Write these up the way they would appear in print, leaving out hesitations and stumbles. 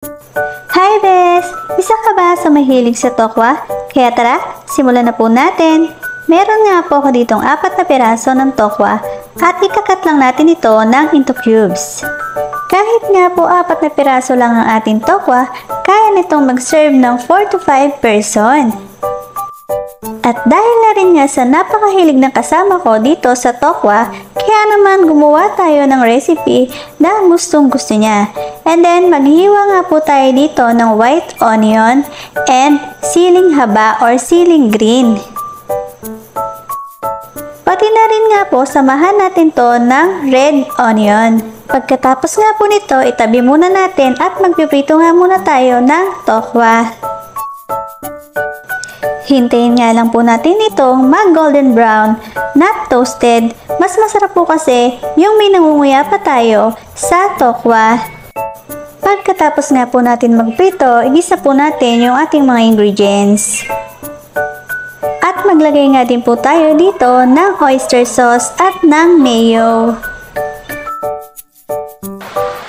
Hi Bes! Isa ka ba sa mahilig sa tokwa? Kaya tara, simulan na po natin. Meron nga po ako ditong 4 na piraso ng tokwa at ikakat lang natin ito ng into cubes. Kahit nga po 4 na piraso lang ang ating tokwa, kaya nitong mag-serve ng 4 to 5 person. At dahil na rin nga sa napakahilig ng kasama ko dito sa tokwa, kaya naman gumawa tayo ng recipe na gustong gusto niya. And then maghiwa nga po tayo dito ng white onion and siling haba or siling green. Pati na rin nga po samahan natin to ng red onion. Pagkatapos nga po nito, itabi muna natin at magpiprito nga muna tayo ng tokwa. Hintayin nga lang po natin itong mag golden brown, not toasted. Mas masarap po kasi yung may nangunguya pa tayo sa tokwa. Pagkatapos nga po natin magprito, igisa po natin yung ating mga ingredients. At maglagay nga din po tayo dito ng oyster sauce at ng mayo.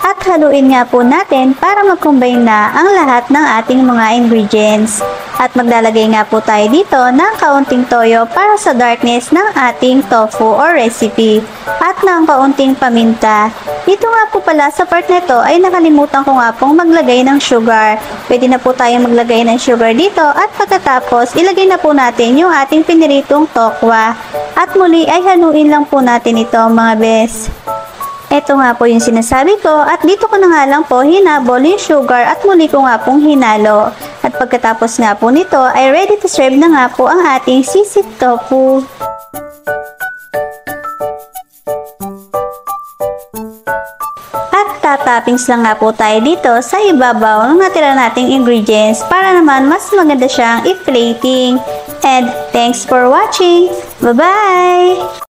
At haluin nga po natin para mag-combine na ang lahat ng ating mga ingredients. At maglalagay nga po tayo dito ng kaunting toyo para sa darkness ng ating tofu or recipe. At ng kaunting paminta. Dito nga po pala sa part nito ay nakalimutan ko nga pong maglagay ng sugar. Pwede na po tayong maglagay ng sugar dito at pagkatapos ilagay na po natin yung ating piniritong tokwa. At muli ay haluin lang po natin ito mga bes. Ito nga po yung sinasabi ko at dito ko na nga lang po hinabol yung sugar at muli ko nga pong hinalo. At pagkatapos nga po nito ay ready to serve na nga po ang ating sisig tofu. At tatoppings lang nga po tayo dito sa ibabaw ng natira nating ingredients para naman mas maganda siyang i-plating. And thanks for watching! Bye-bye!